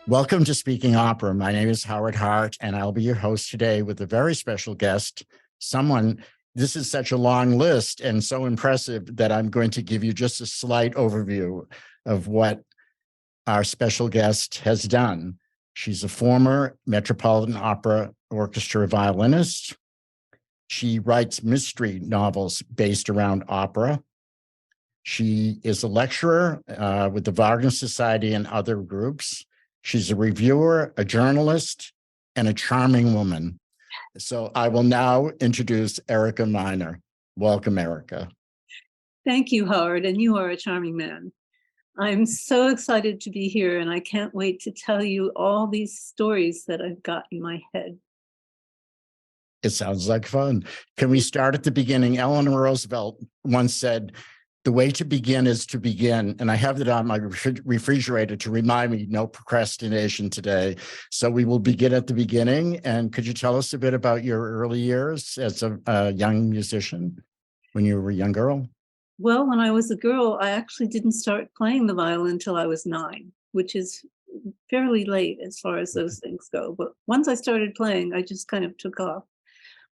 Welcome to Speaking Opera. My name is Howard Hart, and I'll be your host today with a very special guest, this is such a long list and so impressive that I'm going to give you just a slight overview of what our special guest has done. She's a former Metropolitan Opera Orchestra violinist. She writes mystery novels based around opera. She is a lecturer with the Wagner Society and other groups. She's a reviewer, a journalist, and a charming woman. So I will now introduce Erica Miner. Welcome, Erica. Thank you, Howard, and you are a charming man. I'm so excited to be here, and I can't wait to tell you all these stories that I've got in my head. It sounds like fun. Can we start at the beginning? Eleanor Roosevelt once said, "The way to begin is to begin." And I have it on my refrigerator to remind me, no procrastination today. So we will begin at the beginning. And could you tell us a bit about your early years as a young musician when you were a young girl? Well, when I was a girl, I actually didn't start playing the violin until I was 9, which is fairly late as far as those things go. But once I started playing, I just kind of took off.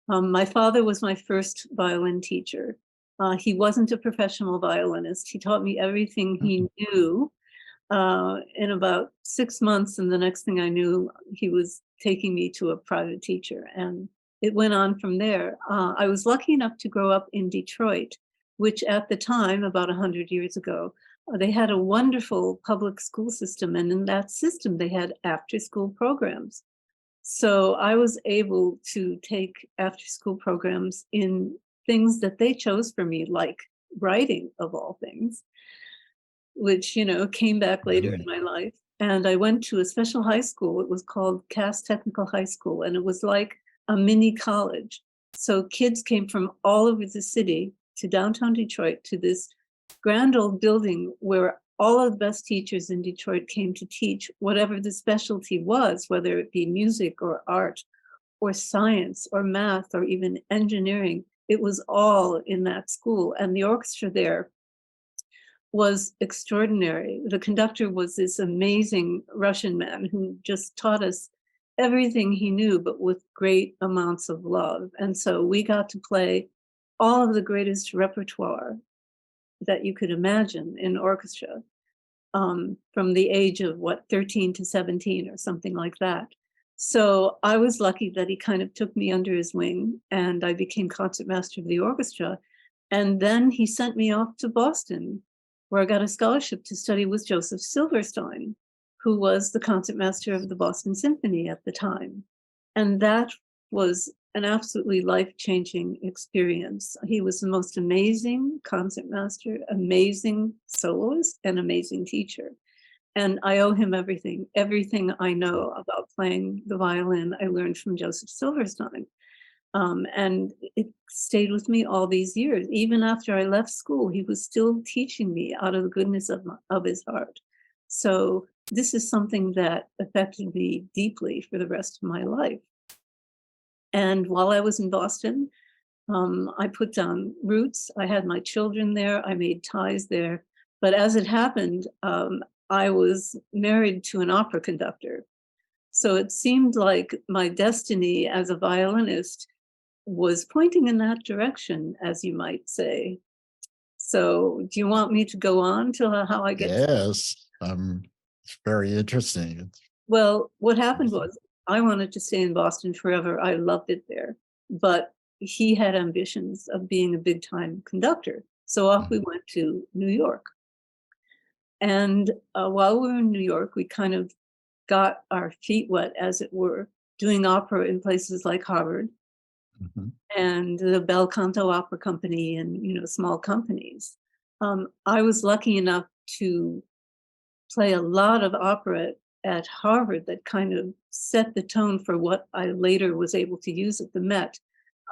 My father was my first violin teacher. He wasn't a professional violinist. He taught me everything he knew in about 6 months. And the next thing I knew, he was taking me to a private teacher. And it went on from there. I was lucky enough to grow up in Detroit, which at the time, about 100 years ago, they had a wonderful public school system. And in that system, they had after-school programs. So I was able to take after-school programs in things that they chose for me, like writing, of all things, which, came back later in my life. And I went to a special high school. It was called Cass Technical High School, and it was like a mini college. So kids came from all over the city to downtown Detroit to this grand old building where all of the best teachers in Detroit came to teach whatever the specialty was, whether it be music or art or science or math or even engineering. It was all in that school. And the orchestra there was extraordinary. The conductor was this amazing Russian man who just taught us everything he knew, but with great amounts of love. And so we got to play all of the greatest repertoire that you could imagine in orchestra, from the age of 13 to 17 or something like that. So I was lucky that he kind of took me under his wing, and I became concertmaster of the orchestra. And then he sent me off to Boston, where I got a scholarship to study with Joseph Silverstein, who was the concertmaster of the Boston Symphony at the time. And that was an absolutely life-changing experience. He was the most amazing concertmaster, amazing soloist, and amazing teacher. And I owe him everything. Everything I know about playing the violin, I learned from Joseph Silverstein. And it stayed with me all these years. Even after I left school, he was still teaching me out of the goodness of his heart. So this is something that affected me deeply for the rest of my life. And while I was in Boston, I put down roots. I had my children there. I made ties there. But as it happened, I was married to an opera conductor. So it seemed like my destiny as a violinist was pointing in that direction, as you might say. So do you want me to go on to how I get? Yes, it's very interesting. Well, what happened was I wanted to stay in Boston forever. I loved it there. But he had ambitions of being a big time conductor. So off we went to New York. And while we were in New York, we kind of got our feet wet, as it were, doing opera in places like Harvard and the Bel Canto Opera Company and, small companies. I was lucky enough to play a lot of opera at Harvard that kind of set the tone for what I later was able to use at the Met.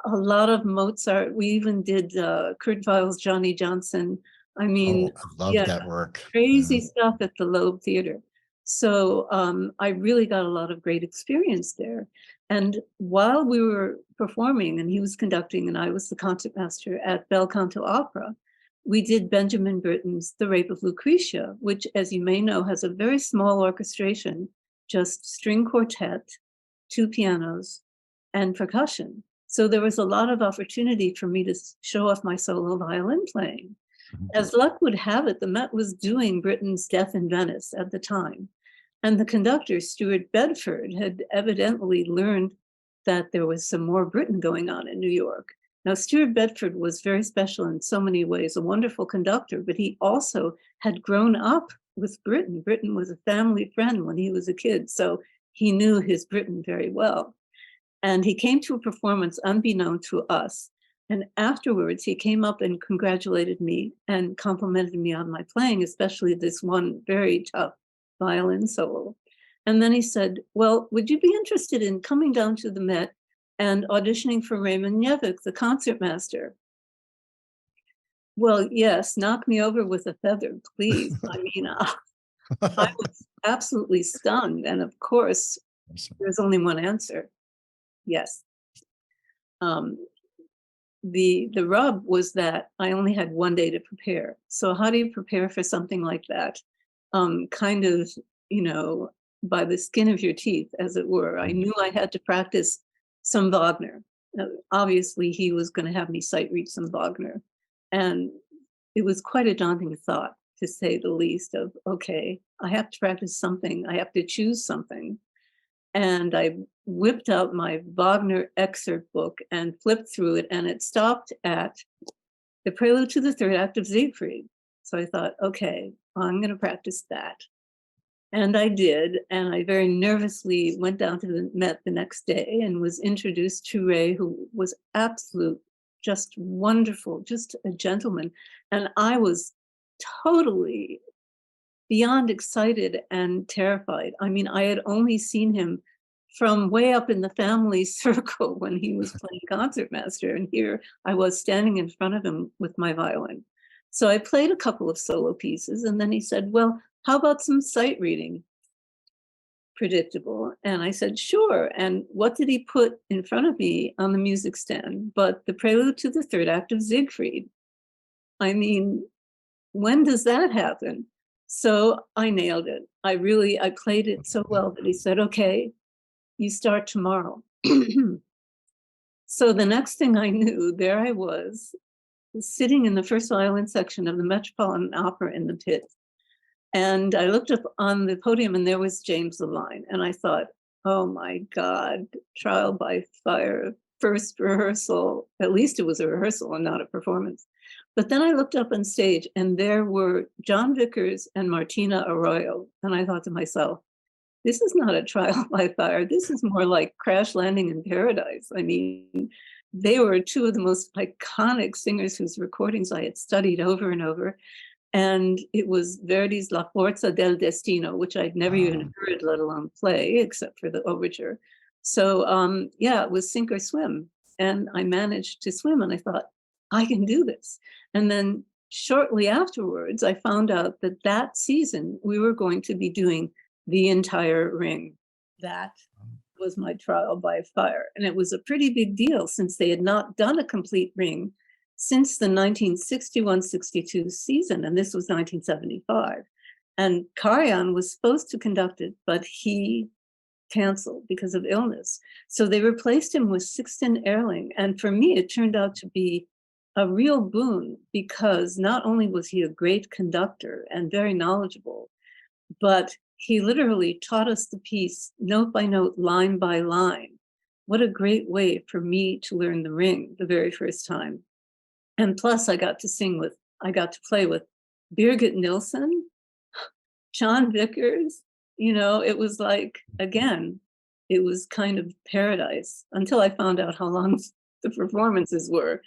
A lot of Mozart. We even did Kurt Weill's Johnny Johnson. I mean, I love that work. crazy stuff at the Loeb Theater. So I really got a lot of great experience there. And while we were performing, and he was conducting and I was the concertmaster at Bel Canto Opera, we did Benjamin Britten's The Rape of Lucretia, which, as you may know, has a very small orchestration just string quartet, two pianos, and percussion. So there was a lot of opportunity for me to show off my solo violin playing. As luck would have it, the Met was doing Britten's Death in Venice at the time. And the conductor, Stuart Bedford, had evidently learned that there was some more Britten going on in New York. Now, Stuart Bedford was very special in so many ways, a wonderful conductor, but he also had grown up with Britten. Britten was a family friend when he was a kid, so he knew his Britten very well. And he came to a performance unbeknown to us. And afterwards, he came up and congratulated me and complimented me on my playing, especially this one very tough violin solo. And then he said, well, would you be interested in coming down to the Met and auditioning for Raymond Nevik, the concertmaster? Well, yes, knock me over with a feather, please. I mean, I was absolutely stunned. And of course, there's only one answer. Yes. The rub was that I only had one day to prepare. So how do you prepare for something like that? Kind of, by the skin of your teeth, as it were. I knew I had to practice some Wagner. Obviously, he was going to have me sight read some Wagner. And it was quite a daunting thought, to say the least, of, okay, I have to practice something. I have to choose something. And I whipped out my Wagner excerpt book and flipped through it, and it stopped at the prelude to the third act of Siegfried. So I thought, okay, I'm going to practice that. And I did, and I very nervously went down to the Met the next day and was introduced to Ray, who was absolute, just wonderful, just a gentleman. And I was totally beyond excited and terrified. I mean, I had only seen him from way up in the family circle when he was playing concertmaster, and here I was standing in front of him with my violin. So I played a couple of solo pieces, and then he said, well, how about some sight reading? Predictable. And I said, sure. And what did he put in front of me on the music stand but the prelude to the third act of Siegfried? I mean, when does that happen? So I nailed it. I played it so well that he said, okay, you start tomorrow. So the next thing I knew, there I was sitting in the first violin section of the Metropolitan Opera in the pit. And I looked up on the podium and there was James Levine. And I thought, oh my God, trial by fire, first rehearsal. At least it was a rehearsal and not a performance. But then I looked up on stage and there were John Vickers and Martina Arroyo. And I thought to myself, this is not a trial by fire. This is more like Crash Landing in Paradise. I mean, they were two of the most iconic singers whose recordings I had studied over and over. And it was Verdi's La Forza del Destino, which I'd never even heard, let alone play, except for the overture. So yeah, it was sink or swim. And I managed to swim and I thought, I can do this. And then shortly afterwards, I found out that that season we were going to be doing the entire Ring. That was my trial by fire. And it was a pretty big deal since they had not done a complete Ring since the 1961-62 season, and this was 1975. And Karajan was supposed to conduct it, but he canceled because of illness. So they replaced him with Sixten Ehrling. And for me, it turned out to be a real boon because not only was he a great conductor and very knowledgeable, but he literally taught us the piece note by note, line by line. What a great way for me to learn the Ring the very first time. And plus I got to play with Birgit Nilsson, John Vickers. It was like, again, it was kind of paradise until I found out how long the performances were.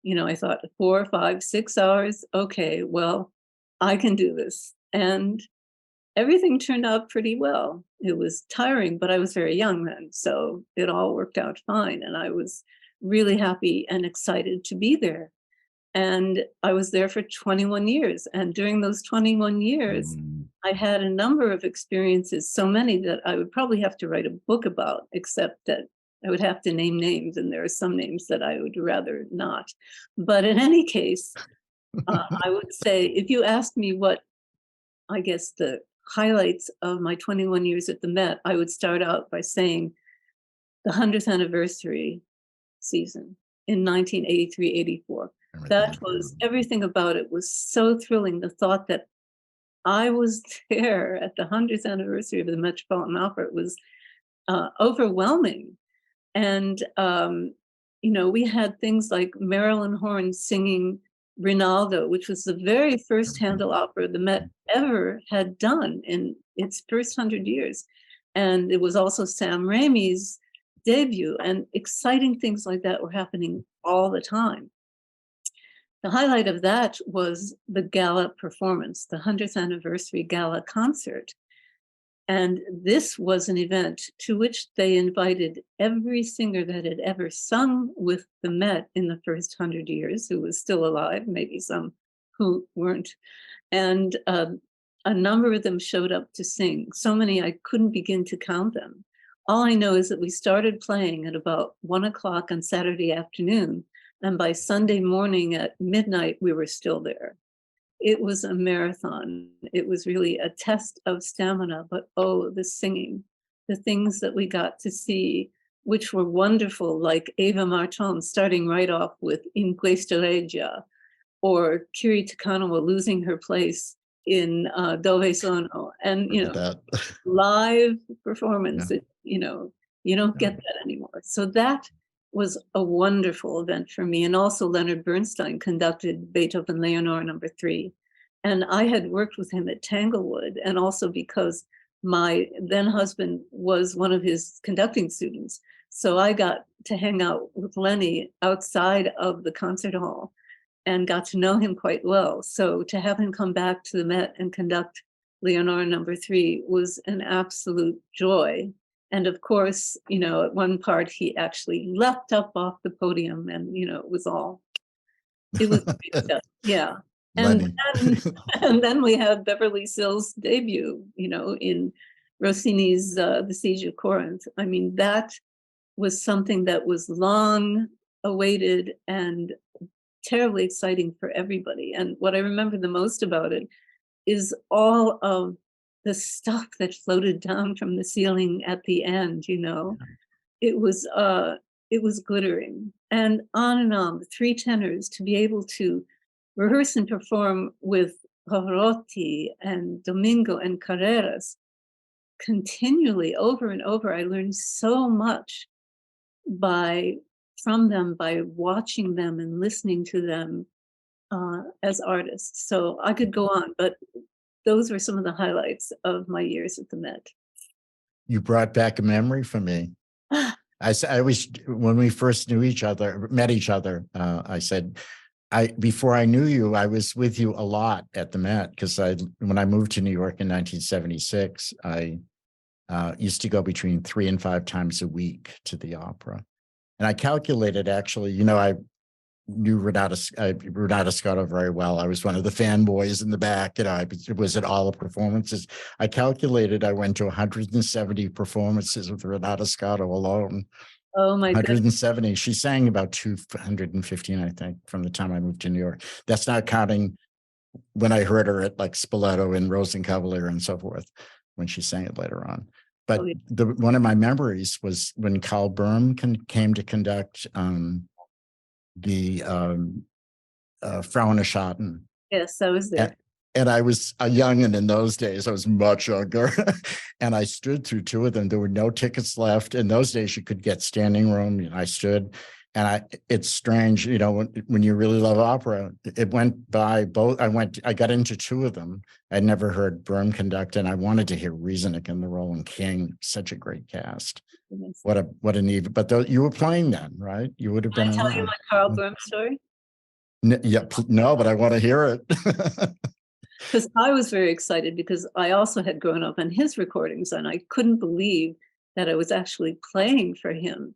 I thought 4, 5, 6 hours. Okay, well, I can do this. And everything turned out pretty well. It was tiring, but I was very young then, so it all worked out fine. And I was really happy and excited to be there. And I was there for 21 years. And during those 21 years, I had a number of experiences, so many that I would probably have to write a book about, except that I would have to name names, and there are some names that I would rather not. But in any case, I would say, if you asked me what, I guess, the highlights of my 21 years at the Met, I would start out by saying the 100th anniversary season in 1983-84. That was, everything about it was so thrilling. The thought that I was there at the 100th anniversary of the Metropolitan Opera was overwhelming. And, we had things like Marilyn Horne singing Rinaldo, which was the very first Handel opera the Met ever had done in its first 100 years. And it was also Sam Raimi's debut, and exciting things like that were happening all the time. The highlight of that was the gala performance, the 100th anniversary gala concert. And this was an event to which they invited every singer that had ever sung with the Met in the first 100 years, who was still alive, maybe some who weren't. And a number of them showed up to sing. So many I couldn't begin to count them. All I know is that we started playing at about 1 o'clock on Saturday afternoon. And by Sunday morning at midnight, we were still there. It was a marathon. It was really a test of stamina, but oh, the singing, the things that we got to see, which were wonderful, like Eva Marton starting right off with In Questa Regia, or Kiri Takanawa losing her place in Dove Sono, and live performance. You don't get that anymore. So that was a wonderful event for me. And also Leonard Bernstein conducted Beethoven Leonore No. 3. And I had worked with him at Tanglewood, and also because my then husband was one of his conducting students. So I got to hang out with Lenny outside of the concert hall and got to know him quite well. So to have him come back to the Met and conduct Leonore No. 3 was an absolute joy. And of course, at one part, he actually leapt up off the podium, and, it was great stuff. Yeah. And then we have Beverly Sills' debut, in Rossini's The Siege of Corinth. I mean, that was something that was long awaited and terribly exciting for everybody. And what I remember the most about it is all of the stuff that floated down from the ceiling at the end. It was glittering, and on, the three tenors, to be able to rehearse and perform with Pavarotti and Domingo and Carreras continually over and over. I learned so much from them by watching them and listening to them as artists. So I could go on, but those were some of the highlights of my years at the Met. You brought back a memory for me. I was, when we first met each other, I said, before I knew you, I was with you a lot at the Met, because when I moved to New York in 1976, I used to go between 3 and 5 times a week to the opera. And I calculated, actually, I knew Renata Scotto very well. I was one of the fanboys in the back, I was at all the performances. I calculated I went to 170 performances with Renata Scotto alone. Oh my God. 170. She sang about 215, I think, from the time I moved to New York. That's not counting when I heard her at like Spoleto and Rosenkavalier and so forth, when she sang it later on. But one of my memories was when Carl Böhm came to conduct the Frauenauschatten. Yes, I was there. And I was a youngin' in those days. I was much younger. And I stood through 2 of them. There were no tickets left. In those days, you could get standing room. And I stood. And it's strange, when you really love opera, it went by both. I got into 2 of them. I'd never heard Böhm conduct, and I wanted to hear Rieseneck in the role, and King. Such a great cast. What a need. But you were playing then, right? You would have been. Can I tell you my Carl Böhm story? No, but I want to hear it. Because I was very excited, because I also had grown up on his recordings, and I couldn't believe that I was actually playing for him.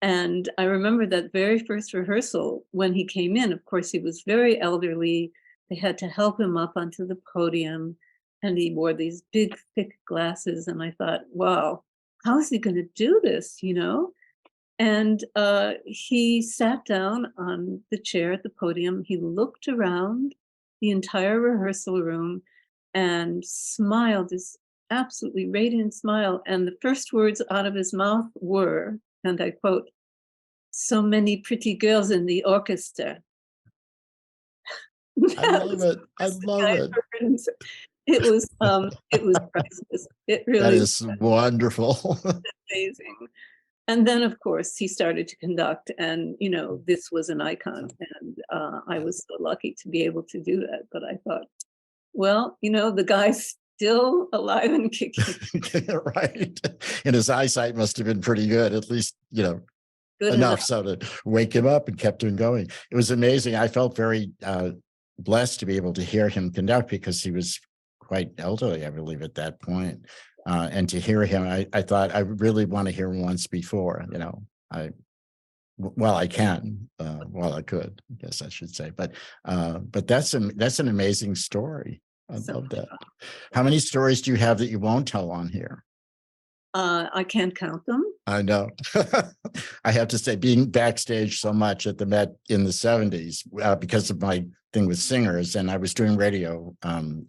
And I remember that very first rehearsal when he came in. Of course, he was very elderly. They had to help him up onto the podium, and he wore these big, thick glasses. And I thought, wow, how is he going to do this, And he sat down on the chair at the podium. He looked around the entire rehearsal room, and smiled this absolutely radiant smile. And the first words out of his mouth were, and I quote, "So many pretty girls in the orchestra." I love it. I love it. It was priceless. It That really was is wonderful. amazing. And then, of course, he started to conduct, and this was an icon. And I was so lucky to be able to do that. But I thought, well, the guy's still alive and kicking. Right. And his eyesight must have been pretty good, at least, Good enough enough. so to wake him up and kept him going. It was amazing. I felt very blessed to be able to hear him conduct because he was quite elderly, I believe, at that point. And to hear him, I thought I really want to hear him once before, I can, I could, I guess I should say, but that's an amazing story. I love that. How many stories do you have that you won't tell on here? I can't count them. I know. I have to say, being backstage so much at the Met in the 70s, because of my thing with singers, and I was doing radio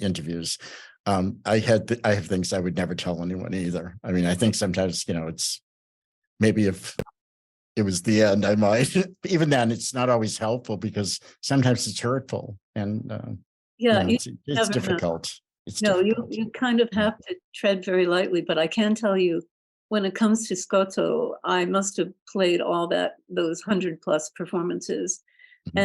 interviews, I have things I would never tell anyone either. I mean, I think sometimes, it's maybe if it was the end, I might. Even then, it's not always helpful because sometimes it's hurtful, and it's difficult. You kind of have to tread very lightly, but I can tell you, when it comes to Scotto, I must have played those 100+ performances. Mm-hmm.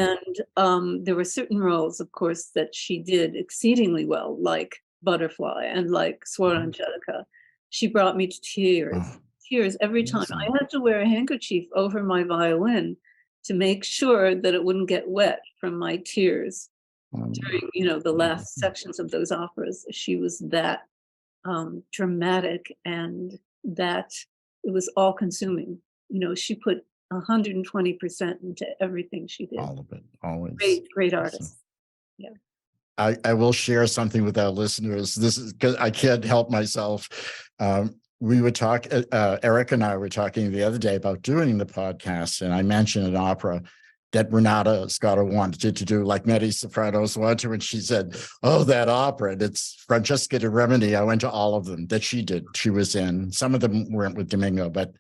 And there were certain roles, of course, that she did exceedingly well, like Butterfly and like Suor Angelica. She brought me to tears every time. I had to wear a handkerchief over my violin to make sure that it wouldn't get wet from my tears during, the last sections of those operas. She was that dramatic, and that it was all consuming. She put 120% into everything she did. All of it, always. Great artist. Yeah. I will share something with our listeners. This is because I can't help myself. We would talk, Erica and I were talking the other day about doing the podcast, and I mentioned an opera that Renata Scotto wanted to do, like many sopranos want to, and she said, "Oh, that opera, and it's Francesca di Rimini." I went to all of them that she did. She was in. Some of them weren't with Domingo, but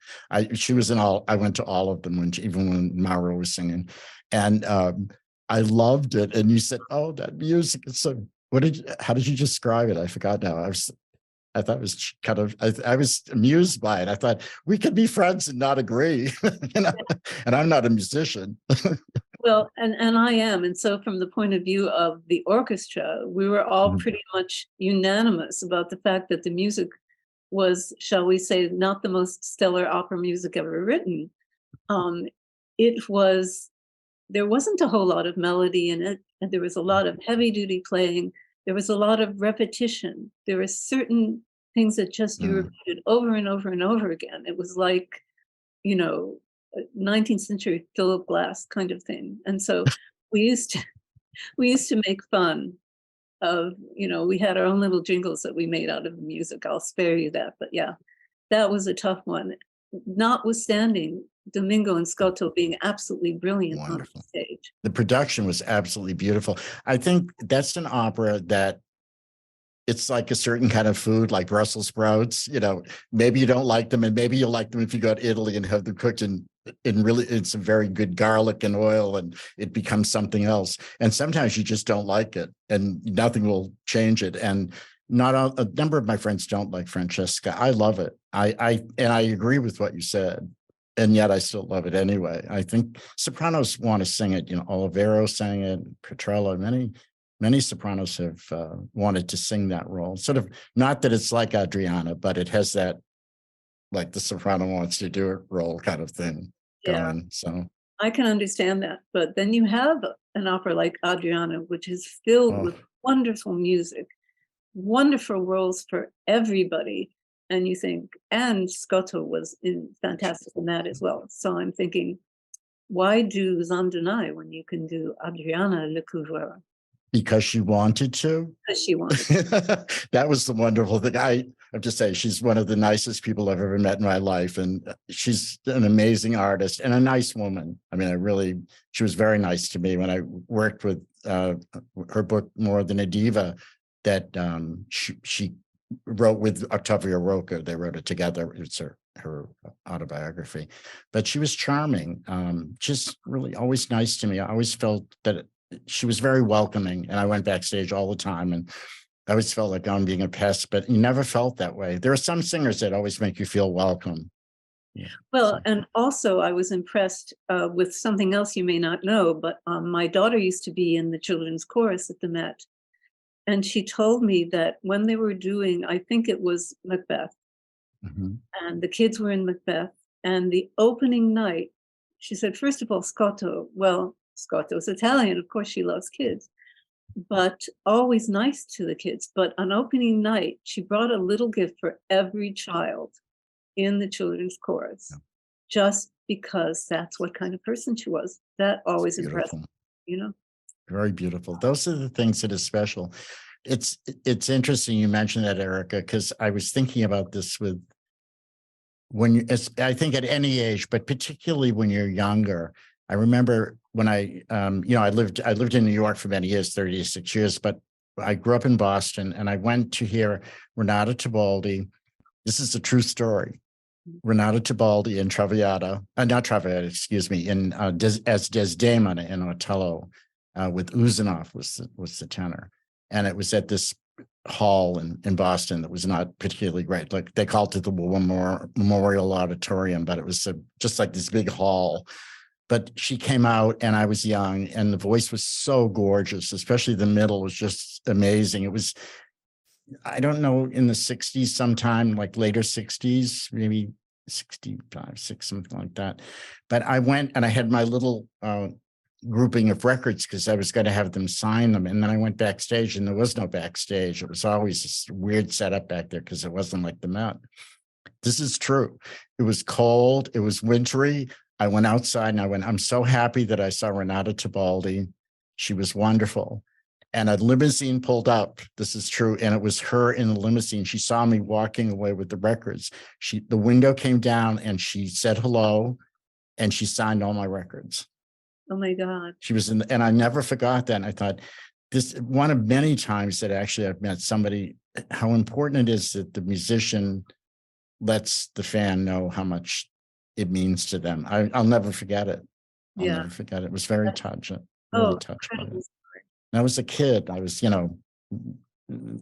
she was in all. I went to all of them, even when Mauro was singing, and I loved it. And you said, "Oh, that music is so." How did you describe it? I forgot now. I thought it was kind of, I was amused by it. I thought we could be friends and not agree, and I'm not a musician. Well, and I am. And so from the point of view of the orchestra, we were all pretty much unanimous about the fact that the music was, shall we say, not the most stellar opera music ever written. There wasn't a whole lot of melody in it, and there was a lot of heavy duty playing. There was a lot of repetition. There were certain things that just you repeated over and over and over again. It was like, 19th century Philip Glass kind of thing. And so we used to make fun of, we had our own little jingles that we made out of the music. I'll spare you that. But yeah, that was a tough one, notwithstanding Domingo and Scotto being absolutely brilliant. Wonderful. On the stage. The production was absolutely beautiful. I think that's an opera that it's like a certain kind of food, like Brussels sprouts. Maybe you don't like them, and maybe you'll like them if you go to Italy and have them cooked in some very good garlic and oil, and it becomes something else. And sometimes you just don't like it, and nothing will change it. And not a number of my friends don't like Francesca. I love it. I agree with what you said. And yet I still love it anyway. I think sopranos want to sing it. Olivero sang it, Petrella, many sopranos have wanted to sing that role. Sort of, not that it's like Adriana, but it has that, like the soprano wants to do it role kind of thing going. So I can understand that. But then you have an opera like Adriana, which is filled with wonderful music, wonderful roles for everybody. And you think, and Scotto was fantastic in that as well. So I'm thinking, why do Zandonai when you can do Adriana Lecouvreur? Because she wanted to. Because she wanted to. That was the wonderful thing. I have to say, she's one of the nicest people I've ever met in my life. And she's an amazing artist and a nice woman. I mean, she was very nice to me when I worked with her book, More Than a Diva. that she wrote with Octavia Roca. They wrote it together. It's her autobiography, but she was charming, just really always nice to me. I always felt that she was very welcoming, and I went backstage all the time, and I always felt like I'm being a pest, but you never felt that way. There are some singers that always make you feel welcome. Yeah. Well, and also I was impressed with something else you may not know, but my daughter used to be in the children's chorus at the Met. And she told me that when they were doing, I think it was Macbeth, and the kids were in Macbeth, and the opening night, she said, first of all, Scotto, well, Scotto's Italian, of course she loves kids, but always nice to the kids. But on opening night, she brought a little gift for every child in the children's chorus, just because that's what kind of person she was. That always impressed me, you know? Very beautiful. Those are the things that is special. It's interesting you mentioned that, Erica, because I was thinking about this with I think at any age, but particularly when you're younger. I remember when I lived in New York for many years, 36 years, but I grew up in Boston, and I went to hear Renata Tebaldi. This is a true story. Renata Tebaldi in Traviata, not Traviata, excuse me, as Desdemona in Otello, with Uzanov was the tenor, and it was at this hall in Boston that was not particularly great. Like they called it the Memorial Auditorium, but it was just like this big hall. But she came out, and I was young, and the voice was so gorgeous, especially the middle was just amazing. It was, I don't know, in the 60s sometime, like later 60s, maybe 65, 6, something like that. But I went and I had my little grouping of records because I was going to have them sign them. And then I went backstage, and there was no backstage. It was always this weird setup back there because it wasn't like the Met. This is true. It was cold. It was wintry. I went outside and I went, I'm so happy that I saw Renata Tebaldi. She was wonderful. And a limousine pulled up. This is true. And it was her in the limousine. She saw me walking away with the records. The window came down, and she said hello, and she signed all my records. Oh my God. She was and I never forgot that. And I thought, this one of many times that actually I've met somebody, how important it is that the musician lets the fan know how much it means to them. I'll never forget it. I'll never forget it. It was very touching. Really touched by it. I was a kid. I was,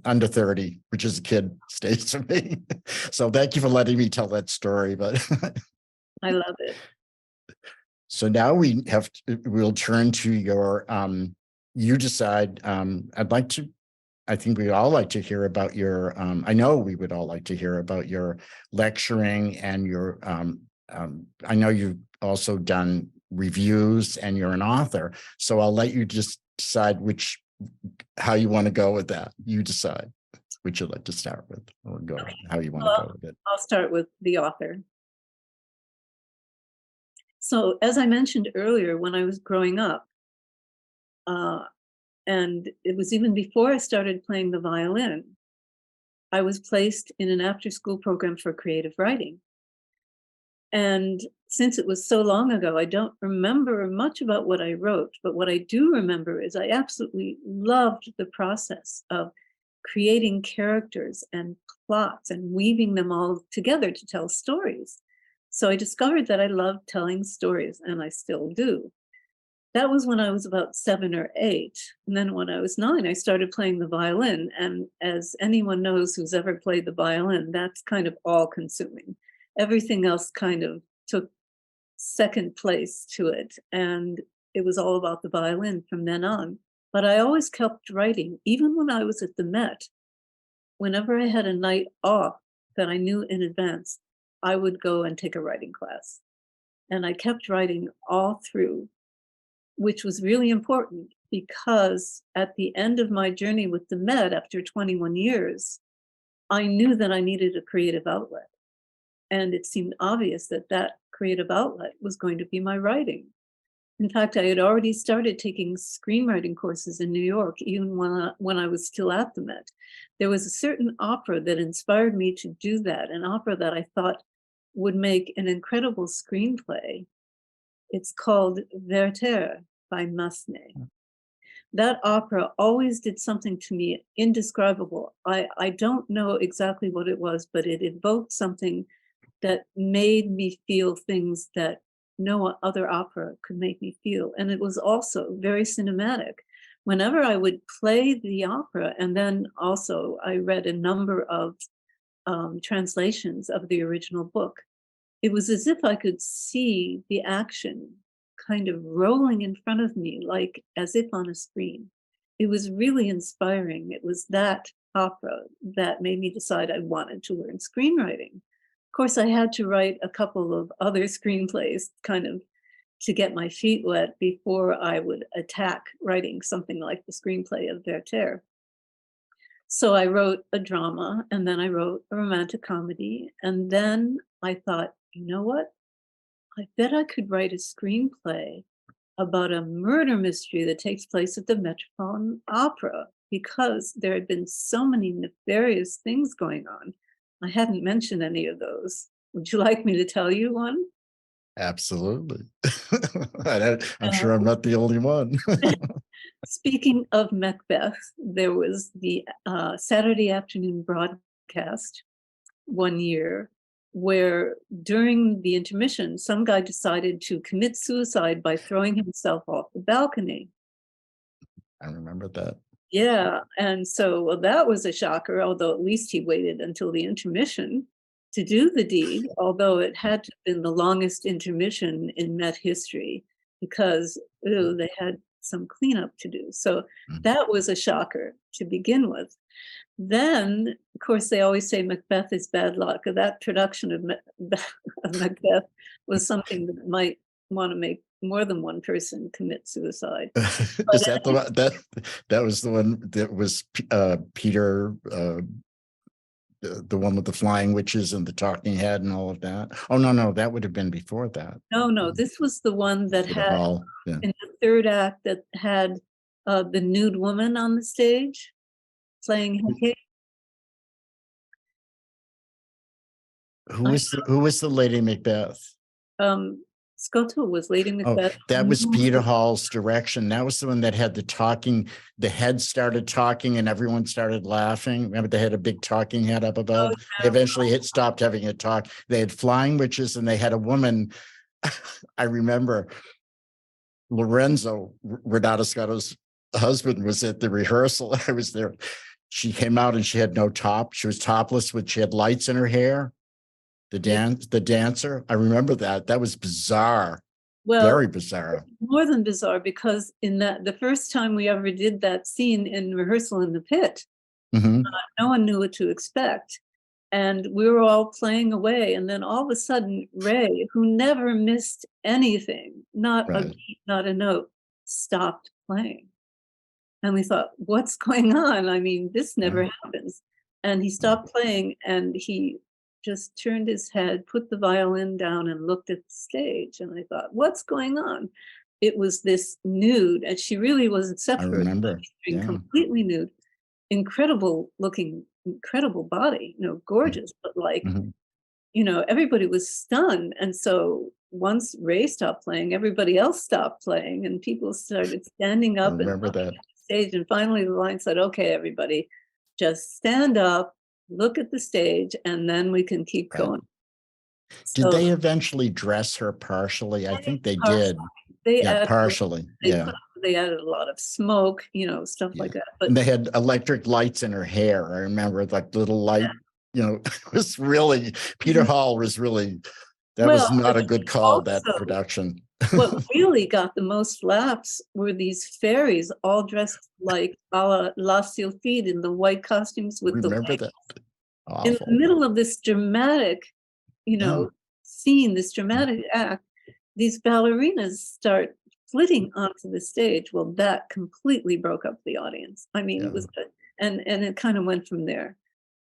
under 30, which is a kid stage to me. So thank you for letting me tell that story. But I love it. So now we'll turn to your, you decide, I think we'd all like to hear about your, I know we would all like to hear about your lecturing and your, I know you've also done reviews and you're an author. So I'll let you just decide how you want to go with that. You decide which you'd like to start with, or how you want to go with it. I'll start with the author. So as I mentioned earlier, when I was growing up, and it was even before I started playing the violin, I was placed in an after-school program for creative writing. And since it was so long ago, I don't remember much about what I wrote, but what I do remember is I absolutely loved the process of creating characters and plots and weaving them all together to tell stories. So I discovered that I loved telling stories, and I still do. That was when I was about 7 or 8. And then when I was 9, I started playing the violin. And as anyone knows who's ever played the violin, that's kind of all-consuming. Everything else kind of took second place to it. And it was all about the violin from then on. But I always kept writing, even when I was at the Met. Whenever I had a night off that I knew in advance, I would go and take a writing class. And I kept writing all through, which was really important because at the end of my journey with the Met, after 21 years, I knew that I needed a creative outlet. And it seemed obvious that that creative outlet was going to be my writing. In fact, I had already started taking screenwriting courses in New York, even when I was still at the Met. There was a certain opera that inspired me to do that, an opera that I thought would make an incredible screenplay. It's called There.Erica by Massenet. That opera always did something to me indescribable. I don't know exactly what it was, but it evoked something that made me feel things that no other opera could make me feel. And it was also very cinematic. Whenever I would play the opera, and then also I read a number of translations of the original book, it was as if I could see the action kind of rolling in front of me, like as if on a screen. It was really inspiring. It was that opera that made me decide I wanted to learn screenwriting. Of course, I had to write a couple of other screenplays kind of to get my feet wet before I would attack writing something like the screenplay of there. So I wrote a drama, and then I wrote a romantic comedy, and then I thought, you know what? I bet I could write a screenplay about a murder mystery that takes place at the Metropolitan Opera, because there had been so many nefarious things going on. I hadn't mentioned any of those. Would you like me to tell you one? Absolutely. I'm sure I'm not the only one. Speaking of Macbeth, there was the Saturday afternoon broadcast one year where during the intermission, some guy decided to commit suicide by throwing himself off the balcony. I remember that. Yeah, and so well, that was a shocker, although at least he waited until the intermission to do the deed, although it had to have been the longest intermission in Met history because they had some cleanup to do. So that was a shocker to begin with. Then, of course, they always say Macbeth is bad luck. That production of, of Macbeth was something that might want to make more than one person commit suicide. Is that the one that was the one that was Peter, the one with the flying witches and the talking head and all of that? Oh no, that would have been before that. No, this was the one that Peter had Hall, yeah. in the third act that had the nude woman on the stage playing Hecate. Who was the Lady Macbeth? Scotto was Lady Oh, Macbeth. that was Peter Hall's direction. That was the one that had the talking, the head started talking and everyone started laughing. Remember, they had a big talking head up above. They eventually stopped having a talk. They had flying witches and they had a woman. I remember Lorenzo, Renato Scotto's husband, was at the rehearsal. I was there. She came out and she had no top. She was topless, she had lights in her hair. The dancer. I remember that. That was bizarre. Well, very bizarre. More than bizarre, because in the first time we ever did that scene in rehearsal in the pit, no one knew what to expect. And we were all playing away. And then all of a sudden, Ray, who never missed anything, not a beat, not a note, stopped playing. And we thought, what's going on? I mean, this never happens. And he stopped playing and he just turned his head, put the violin down and looked at the stage. And I thought, what's going on? It was this nude, and she really was, except for completely nude, incredible looking, incredible body, gorgeous, but like, everybody was stunned. And so once Ray stopped playing, everybody else stopped playing and people started standing up and looking at the stage. And finally the line said, okay, everybody, just stand up, look at the stage, and then we can keep going. Did they eventually dress her partially? I think they did. They partially. They added a lot of smoke, stuff like that. But and they had electric lights in her hair. I remember, like little light, it was really, Peter Hall was really, that was not a good call, that production. What really got the most laughs were these fairies all dressed like a la Sylphide in the white costumes with that. In the middle of this dramatic, scene, this dramatic act, these ballerinas start flitting onto the stage. Well, that completely broke up the audience. I mean, it was good. And it kind of went from there.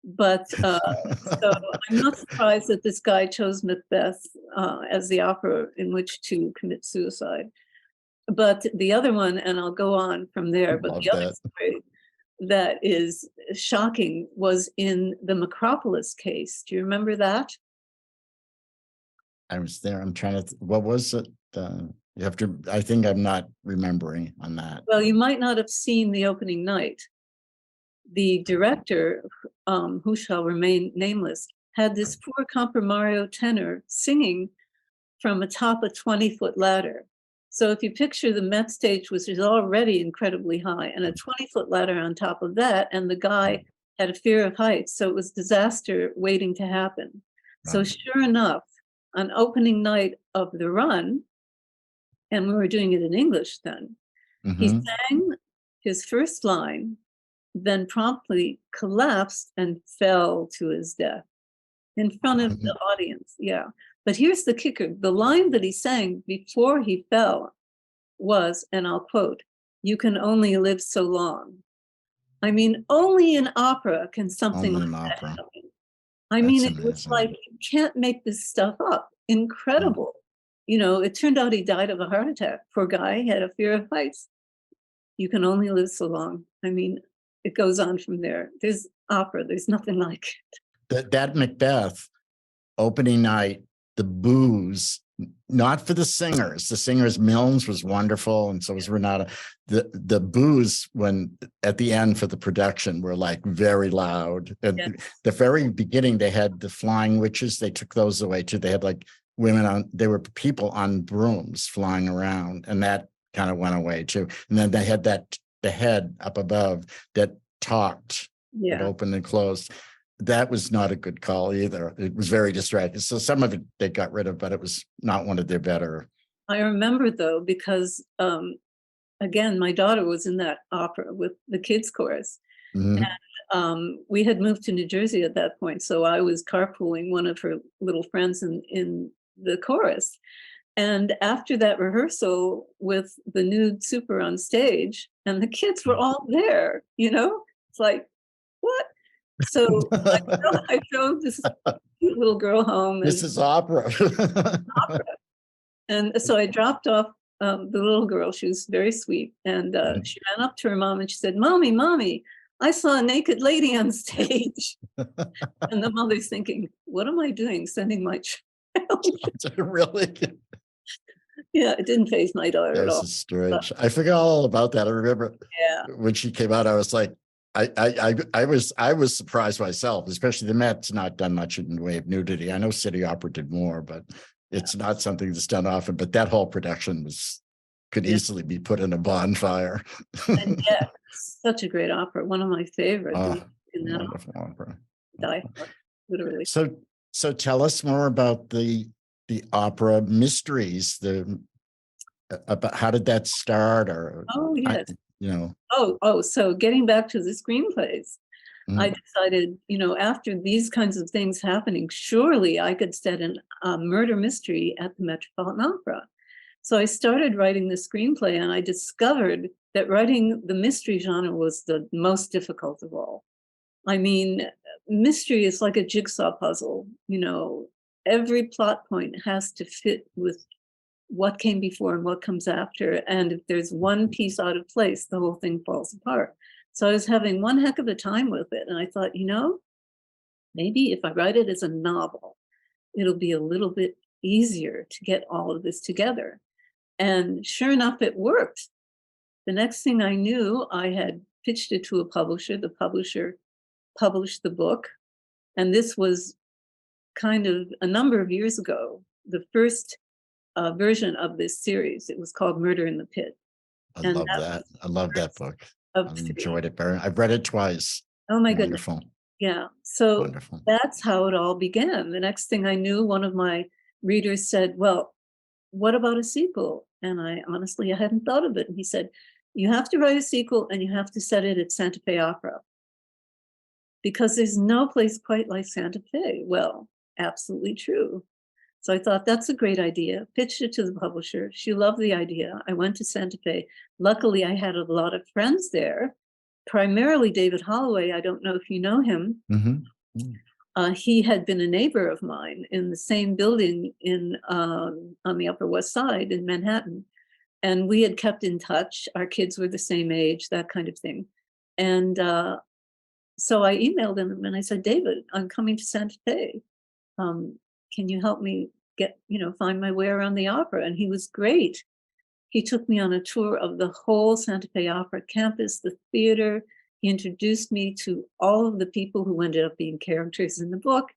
But so I'm not surprised that this guy chose Macbeth as the opera in which to commit suicide. But the other one, and I'll go on from there, but the other story that is shocking was in the Metropolis case. Do you remember that? I was there. I'm trying to, what was it? You have to, I think I'm not remembering on that. Well, you might not have seen the opening night. The director, who shall remain nameless, had this poor comprimario tenor singing from atop a 20-foot ladder. So if you picture the Met stage, which is already incredibly high, and a 20-foot ladder on top of that, and the guy had a fear of heights, so it was disaster waiting to happen. So sure enough, on opening night of the run, and we were doing it in English then, he sang his first line, then promptly collapsed and fell to his death in front of the audience. Yeah. But here's the kicker. The line that he sang before he fell was, and I'll quote, "You can only live so long." I mean, only in opera can something Only like in that opera. happen. I mean, it was like, you can't make this stuff up. Incredible. You know, it turned out he died of a heart attack. Poor guy, had a fear of heights. You can only live so long. I mean, it goes on from there. There's opera. There's nothing like it. That Macbeth opening night, the boos, not for the singers. The singers, Milnes was wonderful, and so was Renata. The boos when at the end for the production were like very loud. And the very beginning, they had the flying witches. They took those away too. They had like women on. They were people on brooms flying around, and that kind of went away too. And then they had the head up above that talked. It opened and closed. That was not a good call either. It was very distracting. So some of it they got rid of, but it was not one of their better. I remember though, because again, my daughter was in that opera with the kids chorus. And we had moved to New Jersey at that point. So I was carpooling one of her little friends in the chorus. And after that rehearsal with the nude super on stage, and the kids were all there, you know, it's like, what? So I drove this cute little girl home. This is opera. Opera. And so I dropped off the little girl. She was very sweet. And she ran up to her mom and she said, "Mommy, Mommy, I saw a naked lady on stage." And the mother's thinking, what am I doing sending my child? Really? Yeah, it didn't faze my daughter at all. This is strange. I forgot all about that. I remember when she came out, I was like, I was surprised myself, especially the Met's not done much in the way of nudity. I know City Opera did more, but it's not something that's done often. But that whole production could easily be put in a bonfire. And such a great opera. One of my favorites in that opera. Die hard, literally. So tell us more about the opera mysteries. About how did that start? Or so getting back to the screenplays, I decided, after these kinds of things happening, surely I could set a murder mystery at the Metropolitan Opera. So I started writing the screenplay, and I discovered that writing the mystery genre was the most difficult of all. I mean, mystery is like a jigsaw puzzle. Every plot point has to fit with what came before and what comes after. And if there's one piece out of place, the whole thing falls apart. So I was having one heck of a time with it. And I thought, maybe if I write it as a novel, it'll be a little bit easier to get all of this together. And sure enough, it worked. The next thing I knew, I had pitched it to a publisher. The publisher published the book. And this was kind of a number of years ago, the first version of this series. It was called Murder in the Pit. I love that book. I enjoyed it very. I've read it twice. Oh my Wonderful. goodness. Yeah. So Wonderful. That's how it all began. The next thing I knew, one of my readers said, "Well, what about a sequel?" And I hadn't thought of it. And he said, "You have to write a sequel and you have to set it at Santa Fe Opera, because there's no place quite like Santa Fe." Well, absolutely true. So I thought, that's a great idea. Pitched it to the publisher. She loved the idea. I went to Santa Fe. Luckily, I had a lot of friends there, primarily David Holloway. I don't know if you know him. He had been a neighbor of mine in the same building on the Upper West Side in Manhattan. And we had kept in touch. Our kids were the same age, that kind of thing. And so I emailed him and I said, "David, I'm coming to Santa Fe. Can you help me find my way around the opera?" And he was great. He took me on a tour of the whole Santa Fe Opera campus, the theater. He introduced me to all of the people who ended up being characters in the book.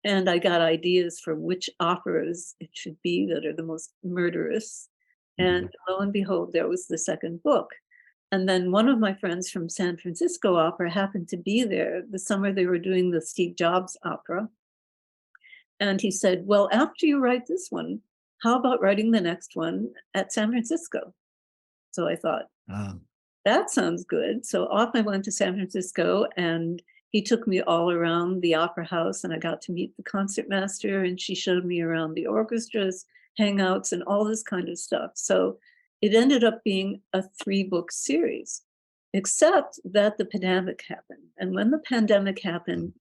And I got ideas for which operas it should be that are the most murderous. And lo and behold, there was the second book. And then one of my friends from San Francisco Opera happened to be there the summer they were doing the Steve Jobs opera. And he said, well, after you write this one, how about writing the next one at San Francisco? So I thought, that sounds good. So off I went to San Francisco, and he took me all around the opera house, and I got to meet the concertmaster, and she showed me around the orchestras, hangouts, and all this kind of stuff. So it ended up being a 3-book series, except that the pandemic happened. And when the pandemic happened,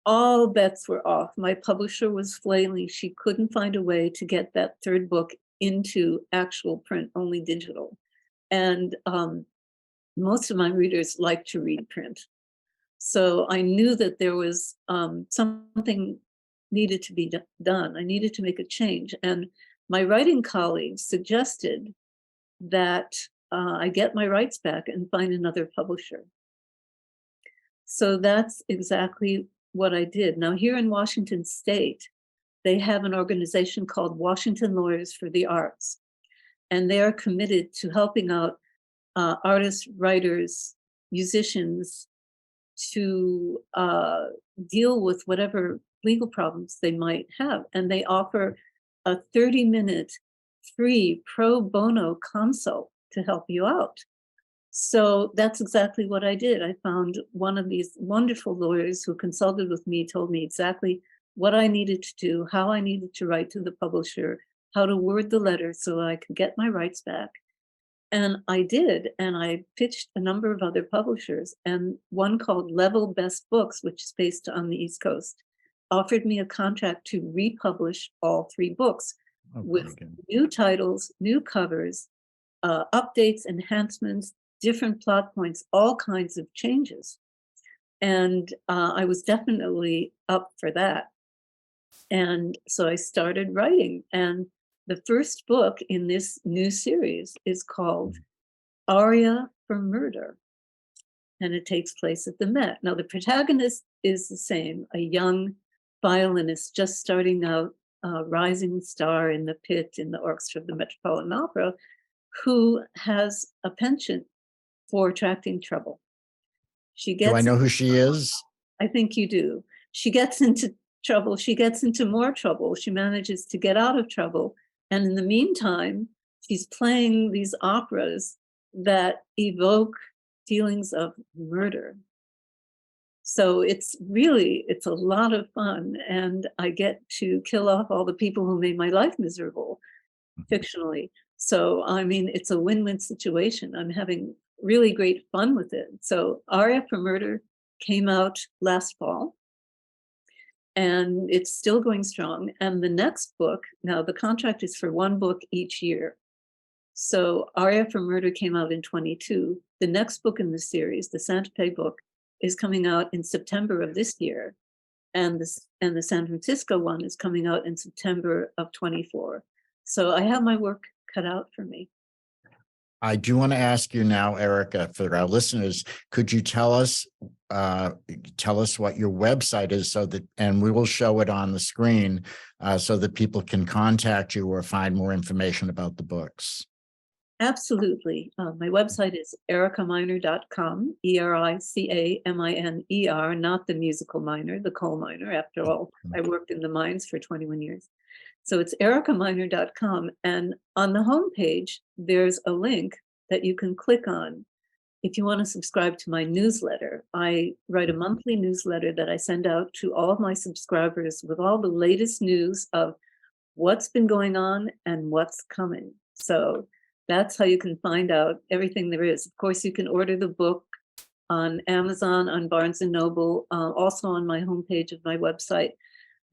all bets were off. My publisher was flailing. She couldn't find a way to get that 3rd book into actual print, only digital. And most of my readers like to read print. So I knew that there was something needed to be done. I needed to make a change. And my writing colleagues suggested that I get my rights back and find another publisher. So that's exactly what I did. Now, here in Washington State, they have an organization called Washington Lawyers for the Arts, and they are committed to helping out artists, writers, musicians to deal with whatever legal problems they might have. And they offer a 30-minute free pro bono consult to help you out. So that's exactly what I did. I found one of these wonderful lawyers who consulted with me, told me exactly what I needed to do, how I needed to write to the publisher, how to word the letter so I could get my rights back. And I did, and I pitched a number of other publishers, and one called Level Best Books, which is based on the East Coast, offered me a contract to republish all 3 books with new titles, new covers, updates, enhancements, different plot points, all kinds of changes. And I was definitely up for that. And so I started writing. And the first book in this new series is called Aria for Murder. And it takes place at the Met. Now, the protagonist is the same, a young violinist just starting out, rising star in the pit in the orchestra of the Metropolitan Opera, who has a penchant for attracting trouble. She gets. Do I know who she is? I think you do. She gets into trouble. She gets into more trouble. She manages to get out of trouble. And in the meantime, she's playing these operas that evoke feelings of murder. So it's a lot of fun. And I get to kill off all the people who made my life miserable fictionally. So, I mean, it's a win-win situation. I'm having really great fun with it. So Aria for Murder came out last fall, and it's still going strong. And the next book, now the contract is for 1 book each year. So Aria for Murder came out in 22. The next book in the series, the Santa Fe book, is coming out in September of this year. And the San Francisco one is coming out in September of 24. So I have my work cut out for me. I do want to ask you now, Erica, for our listeners, could you tell us what your website is and we will show it on the screen so that people can contact you or find more information about the books? Absolutely. My website is ericaminer.com, ERICAMINER, not the musical miner, the coal miner. After all, I worked in the mines for 21 years. So it's ericaminer.com. And on the homepage, there's a link that you can click on if you want to subscribe to my newsletter. I write a monthly newsletter that I send out to all of my subscribers with all the latest news of what's been going on and what's coming. So that's how you can find out everything there is. Of course, you can order the book on Amazon, on Barnes & Noble, also on my homepage of my website.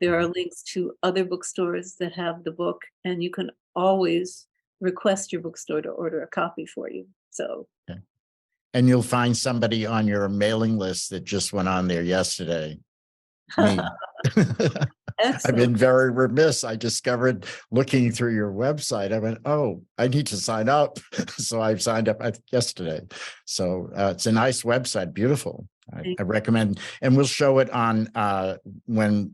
There are links to other bookstores that have the book, and you can always request your bookstore to order a copy for you. So, okay. And you'll find somebody on your mailing list that just went on there yesterday. Me. I've been Excellent. very remiss. I discovered looking through your website, I went, oh, I need to sign up. So I've signed up yesterday. So it's a nice website, beautiful. I recommend, and we'll show it on when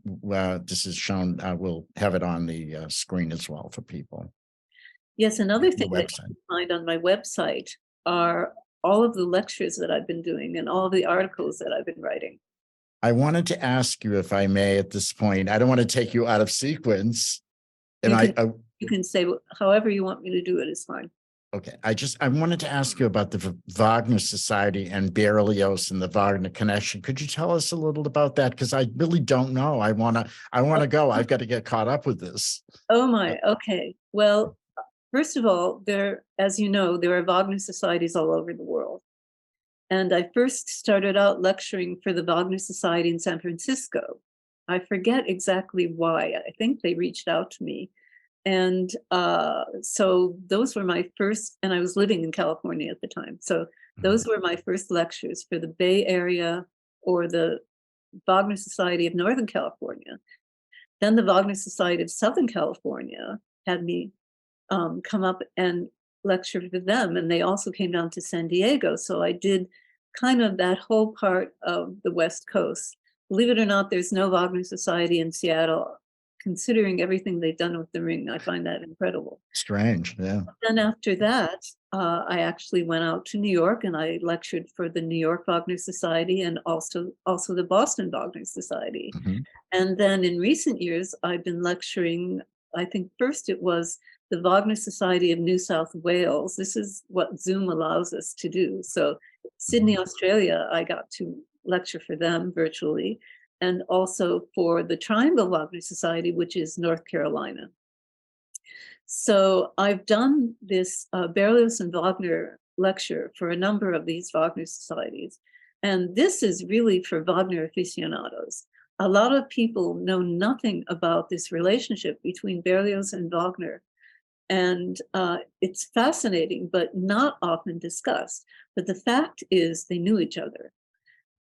this is shown. We'll have it on the screen as well for people. Yes, another The thing that you website. can find on my website are all of the lectures that I've been doing and all of the articles that I've been writing. I wanted to ask you, if I may, at this point, I don't want to take you out of sequence. And You can say however you want me to do it is fine. okay, I wanted to ask you about the Wagner Society and Berlioz and the Wagner connection. Could you tell us a little about that? Because I really don't know. I wanna go. I've got to get caught up with this. Oh my, okay. Well, first of all, as you know, there are Wagner societies all over the world. And I first started out lecturing for the Wagner Society in San Francisco. I forget exactly why. I think they reached out to me. And so those were my first, and I was living in California at the time. So those were my first lectures for the Bay Area or the Wagner Society of Northern California. Then the Wagner Society of Southern California had me come up and lecture for them. And they also came down to San Diego. So I did kind of that whole part of the West Coast. Believe it or not, there's no Wagner Society in Seattle. Considering everything they've done with the Ring, I find that incredible. Strange, yeah. Then after that, I actually went out to New York and I lectured for the New York Wagner Society and also the Boston Wagner Society. Mm-hmm. And then in recent years, I've been lecturing, I think first it was the Wagner Society of New South Wales. This is what Zoom allows us to do. So Sydney, Australia, I got to lecture for them virtually, and also for the Triangle Wagner Society, which is North Carolina. So I've done this Berlioz and Wagner lecture for a number of these Wagner societies. And this is really for Wagner aficionados. A lot of people know nothing about this relationship between Berlioz and Wagner. And it's fascinating, but not often discussed. But the fact is they knew each other.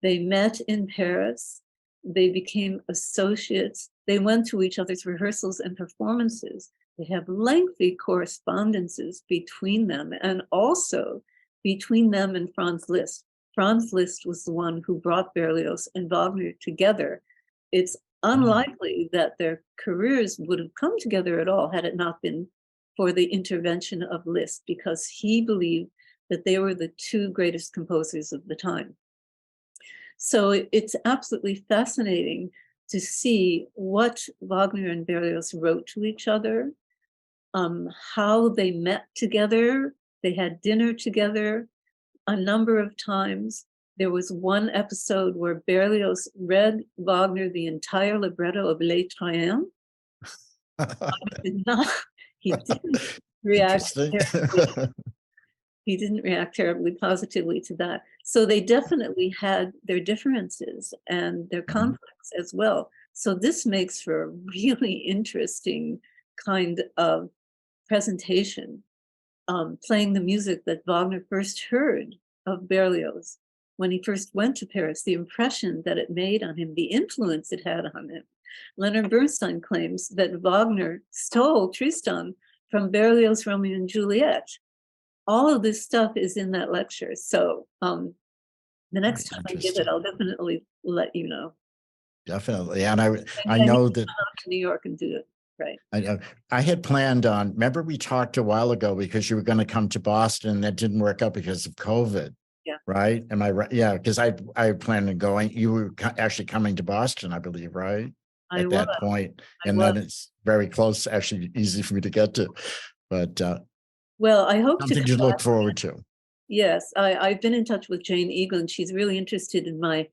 They met in Paris. They became associates. They went to each other's rehearsals and performances. They have lengthy correspondences between them, and also between them and Franz Liszt. Franz Liszt was the one who brought Berlioz and Wagner together. It's unlikely that their careers would have come together at all had it not been for the intervention of Liszt, because he believed that they were the two greatest composers of the time. So it's absolutely fascinating to see what Wagner and Berlioz wrote to each other, how they met together. They had dinner together a number of times. There was one episode where Berlioz read Wagner the entire libretto of Les Troyens. He didn't react he didn't react terribly positively to that. So they definitely had their differences and their conflicts as well. So this makes for a really interesting kind of presentation, playing the music that Wagner first heard of Berlioz when he first went to Paris, the impression that it made on him, the influence it had on him. Leonard Bernstein claims that Wagner stole Tristan from Berlioz' Romeo and Juliet. All of this stuff is in that lecture. So the next time I give it, I'll definitely let you know. Definitely. And I know that to New York and do it. Right. I had planned on, remember we talked a while ago because you were going to come to Boston and that didn't work out because of COVID. Yeah. Right. Am I right? Yeah. Because I planned on going. You were actually coming to Boston, I believe, right? At that point. And then it's very close, actually easy for me to get to. But well, I hope something to look forward to. Yes, I've been in touch with Jane Eaglin. She's really interested in my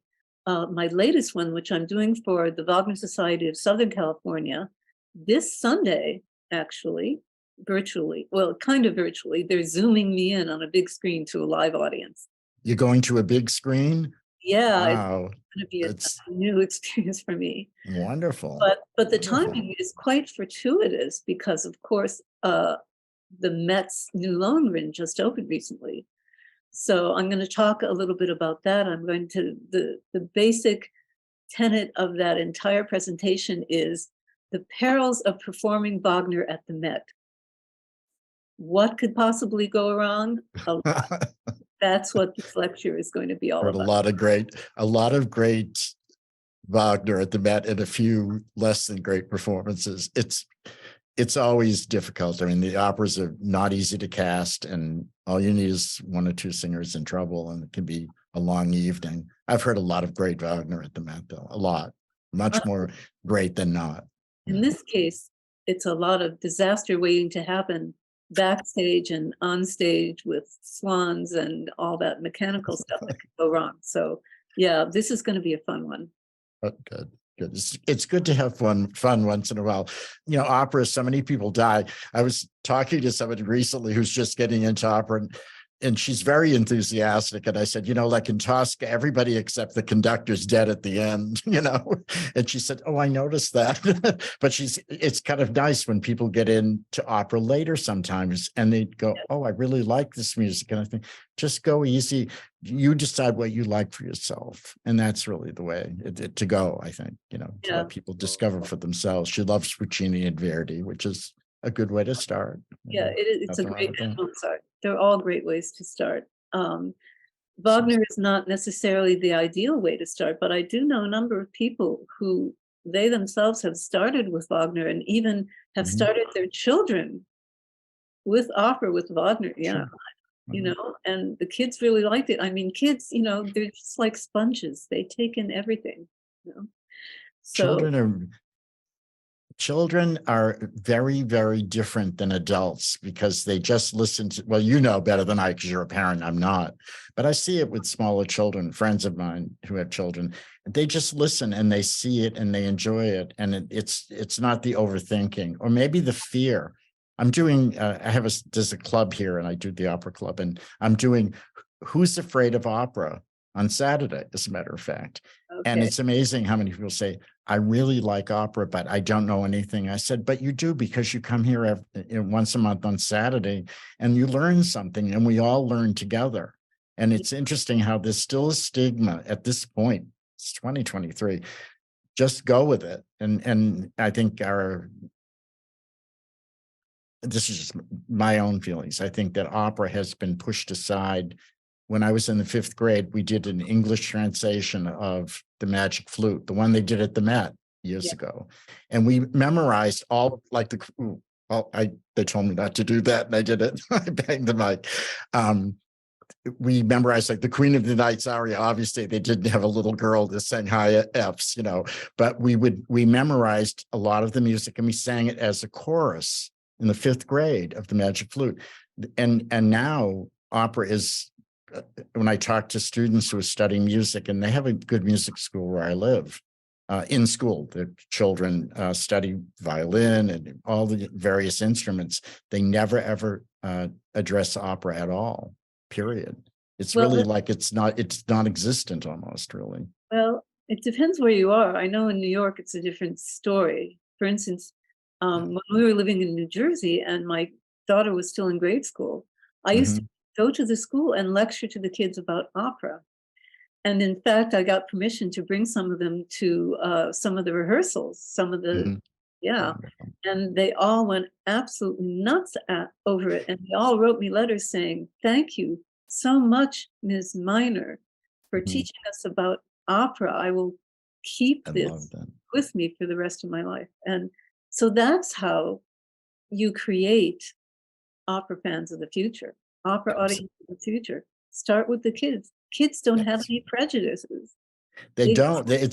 my latest one, which I'm doing for the Wagner Society of Southern California this Sunday, actually, virtually. Well, kind of virtually. They're Zooming me in on a big screen to a live audience. You're going to a big screen? Yeah, wow. It's going to be a new experience for me. Wonderful. But the timing is quite fortuitous because, of course, the Met's new Lohengrin just opened recently. So I'm going to talk a little bit about that. I'm going to, the basic tenet of that entire presentation is the perils of performing Wagner at the Met. What could possibly go wrong? A lot. That's what this lecture is going to be all Heard about. a lot of great Wagner at the Met and a few less than great performances. It's always difficult. I mean, the operas are not easy to cast, and all you need is one or two singers in trouble, and it can be a long evening. I've heard a lot of great Wagner at the Met, though. A lot, much more great than not. In this case, it's a lot of disaster waiting to happen backstage and on stage with swans and all that mechanical stuff that could go wrong. So yeah, this is going to be a fun one. Oh, good. It's good to have fun once in a while. You know, opera, so many people die. I was talking to somebody recently who's just getting into opera, and she's very enthusiastic. And I said, you know, like in Tosca, everybody except the conductor's dead at the end, you know? And she said, oh, I noticed that. But it's kind of nice when people get into opera later sometimes and they go, oh, I really like this music. And I think, just go easy. You decide what you like for yourself. And that's really the way to go, I think, you know, to let people discover for themselves. She loves Puccini and Verdi, which is a good way to start. Yeah, it's a great start. They're all great ways to start. Wagner is not necessarily the ideal way to start, but I do know a number of people who they themselves have started with Wagner and even have started their children with opera with Wagner. Yeah. Sure. You know, and the kids really liked it. I mean, kids, you know, they're just like sponges. They take in everything, you know. So children are very, very different than adults because they just listen to, well, you know better than I because you're a parent, I'm not. But I see it with smaller children, friends of mine who have children. They just listen and they see it and they enjoy it. And it's not the overthinking or maybe the fear. I'm doing, there's a club here and I do the opera club, and I'm doing Who's Afraid of Opera on Saturday, as a matter of fact. Okay. And it's amazing how many people say, I really like opera, but I don't know anything. I said, but you do, because you come here once a month on Saturday and you learn something and we all learn together. And it's interesting how there's still a stigma at this point. It's 2023. Just go with it. And I think this is just my own feelings. I think that opera has been pushed aside. When I was in the 5th grade, we did an English translation of The Magic Flute, the one they did at the Met years ago. And we memorized all, like they told me not to do that, and I did it. I banged the mic. We memorized like the Queen of the Night's aria. Obviously, they didn't have a little girl that sang high Fs, you know, but we memorized a lot of the music and we sang it as a chorus in the 5th grade of The Magic Flute. And now opera is, when I talk to students who are studying music, and they have a good music school where I live, in school, the children study violin and all the various instruments. They never, ever address opera at all, period. It's really like it's non-existent almost, really. Well, it depends where you are. I know in New York, it's a different story. For instance, when we were living in New Jersey and my daughter was still in grade school, I used to go to the school and lecture to the kids about opera. And in fact, I got permission to bring some of them to some of the rehearsals, some of the, and they all went absolutely nuts over it. And they all wrote me letters saying, thank you so much, Ms. Miner, for teaching us about opera. I will keep this with me for the rest of my life. And so that's how you create opera fans of the future, opera audience of the future. Start with the kids. Kids don't have any prejudices. They don't. They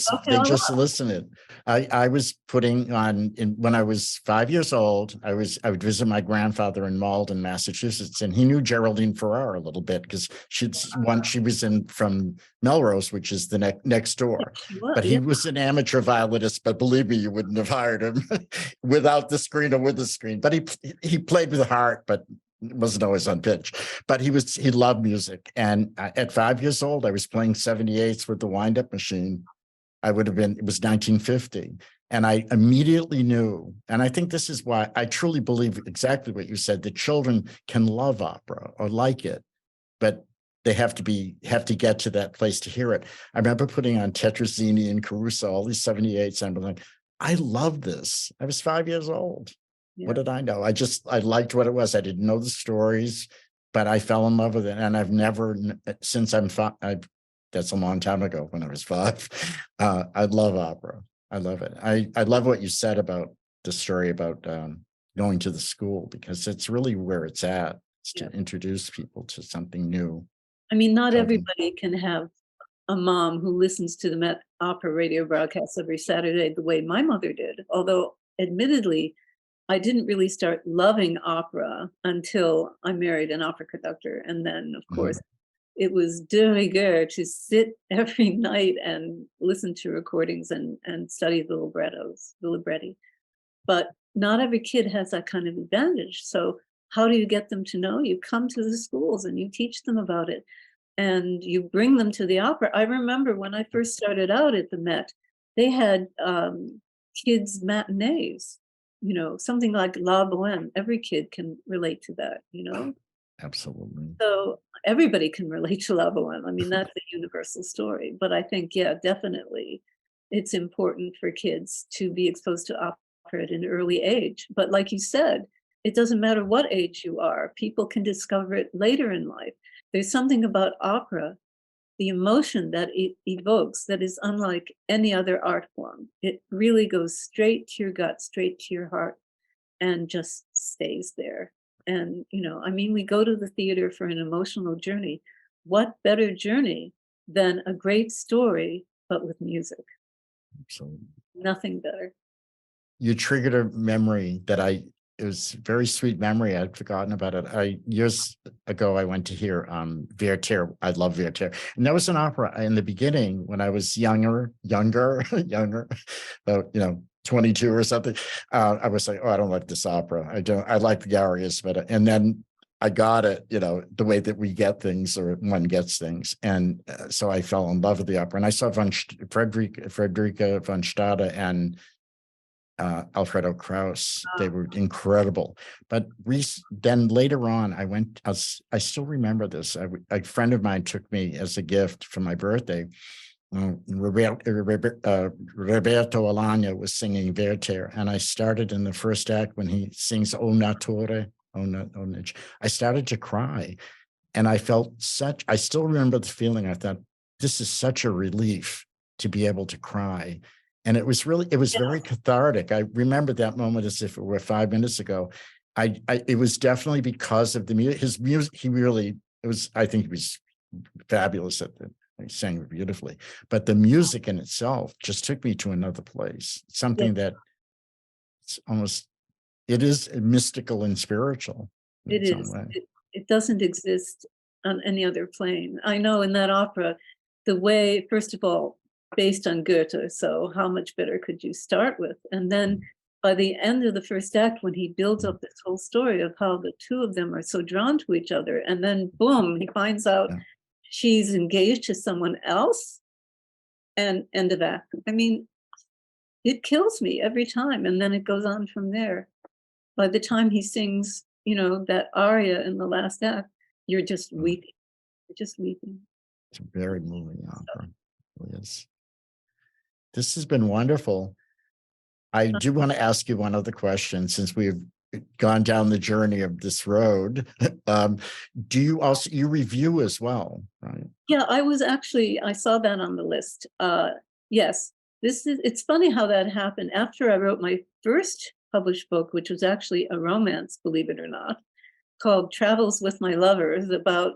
just listen it. I was putting on when I was 5 years old. I would visit my grandfather in Malden, Massachusetts, and he knew Geraldine Ferrara a little bit because she was in from Melrose, which is the next door. But he was an amateur violinist. But believe me, you wouldn't have hired him without the screen or with the screen. But he played with heart, but wasn't always on pitch, but he loved music. And at 5 years old, I was playing 78s with the wind-up machine. It was 1950. And I immediately knew, and I think this is why I truly believe exactly what you said, that children can love opera or like it, but they have to get to that place to hear it. I remember putting on Tetrazzini and Caruso, all these 78s, and I'm like, I love this. I was 5 years old. What Yeah. did I know? I liked what it was. I didn't know the stories, but I fell in love with it. And I've never, since I'm five, that's a long time ago when I was 5. I love opera. I love it. I love what you said about the story about going to the school, because it's really where it's at. It's to introduce people to something new. I mean, not Children. everybody can have a mom who listens to the Met Opera radio broadcasts every Saturday the way my mother did. Although, admittedly, I didn't really start loving opera until I married an opera conductor. And then, of course, it was de rigueur to sit every night and listen to recordings and study the librettos, the libretti. But not every kid has that kind of advantage. So how do you get them to know? You come to the schools and you teach them about it, and you bring them to the opera. I remember when I first started out at the Met, they had kids matinees, something like La Boheme. Every kid can relate to that, Absolutely. So everybody can relate to La Boheme. I mean, that's a universal story. But I think, yeah, definitely it's important for kids to be exposed to opera at an early age. But like you said, it doesn't matter what age you are, people can discover it later in life. There's something about opera, the emotion that it evokes, that is unlike any other art form. It really goes straight to your gut, straight to your heart, and just stays there. And, I mean, we go to the theater for an emotional journey. What better journey than a great story, but with music? Absolutely. Nothing better. You triggered a memory that it was a very sweet memory. I'd forgotten about it. Years ago, I went to hear Werther. I love Werther. And that was an opera in the beginning when I was younger, 22 or something. I was like, oh, I don't like this opera. I like the arias, and then I got it, the way that we get things, or one gets things. And so I fell in love with the opera. And I saw Frederica von Stade and Alfredo Kraus. They were incredible. But then later on, I still remember this. A friend of mine took me as a gift for my birthday. Roberto Alagna was singing Werther, and I started in the first act when he sings O Natore, I started to cry, and I still remember the feeling. I thought, this is such a relief to be able to cry. And it was very cathartic. I remember that moment as if it were 5 minutes ago. It was definitely because of the music. His music, I think he was fabulous at it. He sang beautifully, but the music in itself just took me to another place. Something that it is mystical and spiritual in It some is. way. It doesn't exist on any other plane. I know in that opera, the way, first of all, based on Goethe, so how much better could you start with? And then by the end of the first act, when he builds up this whole story of how the two of them are so drawn to each other, and then boom, he finds out she's engaged to someone else, and end of act. I mean, it kills me every time. And then it goes on from there. By the time he sings, that aria in the last act, you're just weeping. You're just weeping. It's a very moving opera. It is. This has been wonderful. I do want to ask you one other question, since we've gone down the journey of this road. Do you review as well, right? Yeah, I saw that on the list. Yes, it's funny how that happened. After I wrote my first published book, which was actually a romance, believe it or not, called Travels with My Lovers, about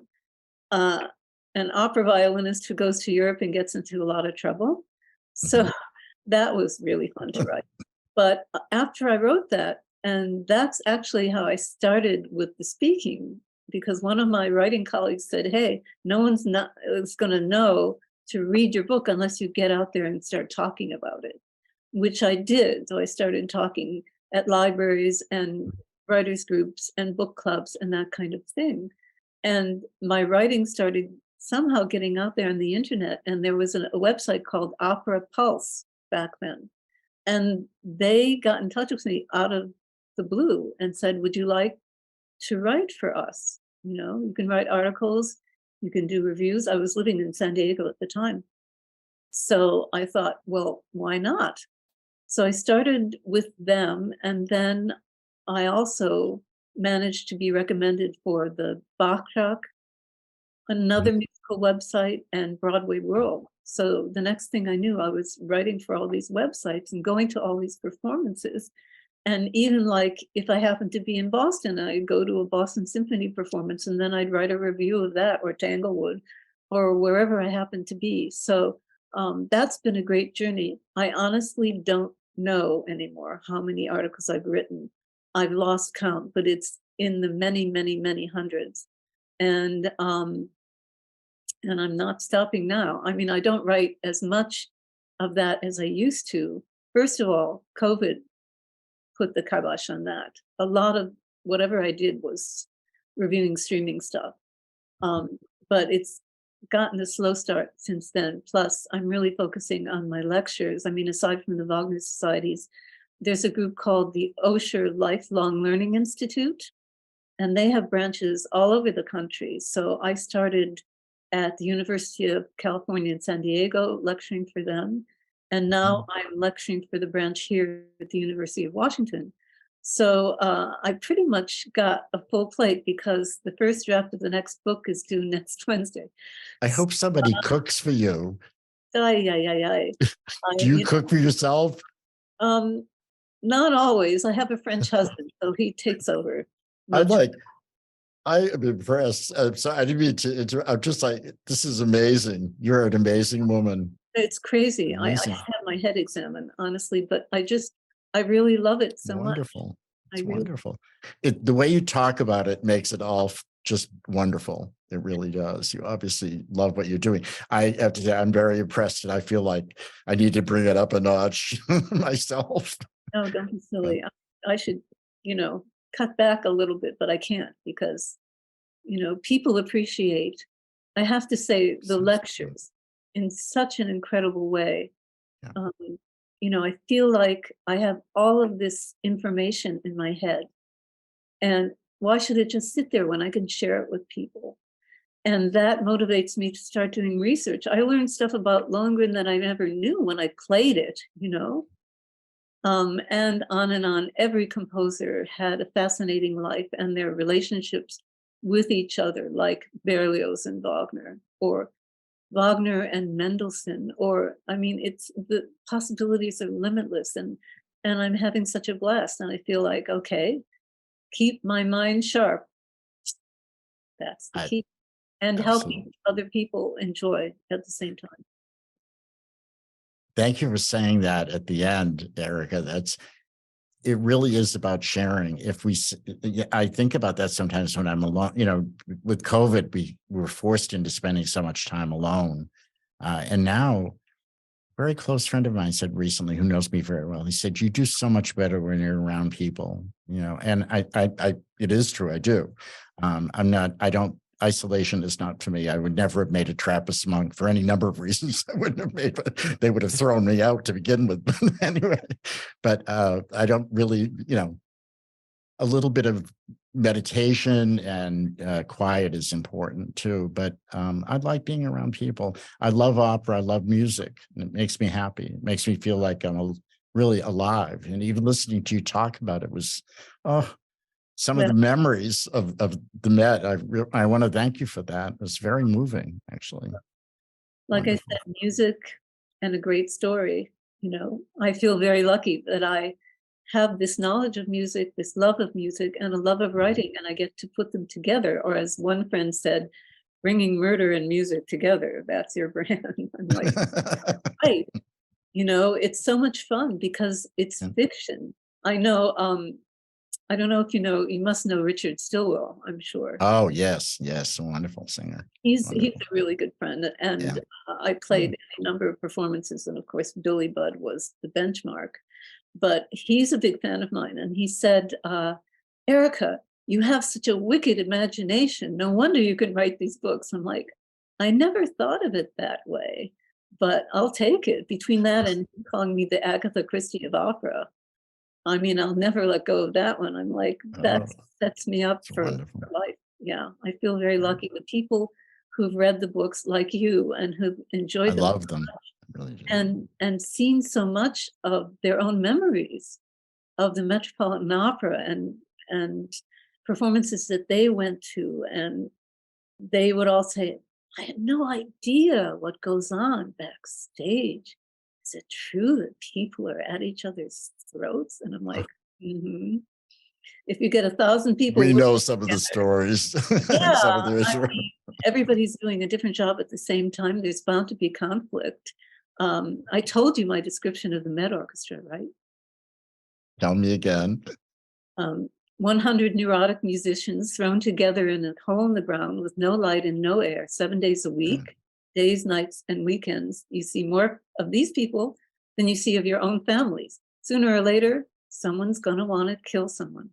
an opera violinist who goes to Europe and gets into a lot of trouble. So that was really fun to write. But after I wrote that, and that's actually how I started with the speaking, because one of my writing colleagues said, hey, no one's going to know to read your book unless you get out there and start talking about it, which I did. So I started talking at libraries and writers groups and book clubs and that kind of thing. And my writing started somehow getting out there on the internet. And there was a website called Opera Pulse back then. And they got in touch with me out of the blue and said, would you like to write for us? You can write articles. You can do reviews. I was living in San Diego at the time. So I thought, well, why not? So I started with them, and then I also managed to be recommended for the Bachschak, another musical website, and Broadway World. So the next thing I knew, I was writing for all these websites and going to all these performances. And even like if I happened to be in Boston, I'd go to a Boston Symphony performance and then I'd write a review of that, or Tanglewood, or wherever I happened to be. So that's been a great journey. I honestly don't know anymore how many articles I've written. I've lost count, but it's in the many, many, many hundreds. And I'm not stopping now. I mean, I don't write as much of that as I used to. First of all, COVID put the kibosh on that. A lot of whatever I did was reviewing streaming stuff. But it's gotten a slow start since then. Plus, I'm really focusing on my lectures. I mean, aside from the Wagner Societies, there's a group called the Osher Lifelong Learning Institute, and they have branches all over the country. So I started at the University of California in San Diego, lecturing for them. And now I'm lecturing for the branch here at the University of Washington. So I pretty much got a full plate because the first draft of the next book is due next Wednesday. I hope somebody cooks for you. I, Do you you cook for yourself? Not always. I have a French husband, so he takes over. I am impressed. I'm sorry, I didn't mean to. I'm just like, this is amazing. You're an amazing woman. It's crazy. I Amazing. had my head examined, honestly, but I really love it so much. Wonderful. I It's really, wonderful. The way you talk about it makes it all just wonderful. It really does. You obviously love what you're doing. I have to say, I'm very impressed, and I feel like I need to bring it up a notch myself. no, don't be silly. I should, cut back a little bit, but I can't because, people appreciate, I have to say, the lectures in such an incredible way. Yeah. I feel like I have all of this information in my head, and why should it just sit there when I can share it with people? And that motivates me to start doing research. I learned stuff about Lohengrin that I never knew when I played it, and on. Every composer had a fascinating life and their relationships with each other, like Berlioz and Wagner, or Wagner and Mendelssohn, or I mean, it's the possibilities are limitless, and I'm having such a blast, and I feel like, okay, keep my mind sharp. That's the key, and helping other people enjoy at the same time. Thank you for saying that at the end, Erica. It really is about sharing. I think about that sometimes when I'm alone. With COVID, we were forced into spending so much time alone. And now, a very close friend of mine said recently, who knows me very well, he said, you do so much better when you're around people, and it is true. I do. Isolation is not for me. I would never have made a Trappist monk for any number of reasons. I wouldn't have made, but they would have thrown me out to begin with. Anyway, but I don't really, a little bit of meditation and quiet is important too. But I like being around people. I love opera. I love music. And it makes me happy. It makes me feel like I'm really alive. And even listening to you talk about it was, some of the memories of the Met. I want to thank you for that. It was very moving, actually. Like wonderful. I said, music and a great story. I feel very lucky that I have this knowledge of music, this love of music, and a love of writing, and I get to put them together. Or as one friend said, bringing murder and music together, that's your brand. I'm like, right. It's so much fun because it's fiction. I know, I don't know if you must know Richard Stilwell, I'm sure. Oh, yes, a wonderful singer. He's a really good friend, and I played a number of performances, and of course, Billy Budd was the benchmark. But he's a big fan of mine, and he said, Erica, you have such a wicked imagination. No wonder you can write these books. I'm like, I never thought of it that way, but I'll take it. Between that and calling me the Agatha Christie of opera, I mean, I'll never let go of that one. I'm like, that sets me up for life. Yeah, I feel very lucky. The people who've read the books like you and who've I enjoyed them love them. I really do. and seen so much of their own memories of the Metropolitan Opera and performances that they went to, and they would all say, "I had no idea what goes on backstage. Is it true that people are at each other's throats?" And I'm like, "Mhm. If you get 1,000 people We working know some of the together." stories. Yeah, Some of the I mean, everybody's doing a different job at the same time. There's bound to be conflict. I told you my description of the Met Orchestra, right? Tell me again. Um, 100 neurotic musicians thrown together in a hole in the ground with no light and no air, 7 days a week, days, nights, and weekends. You see more of these people than you see of your own families. Sooner or later, someone's going to want to kill someone.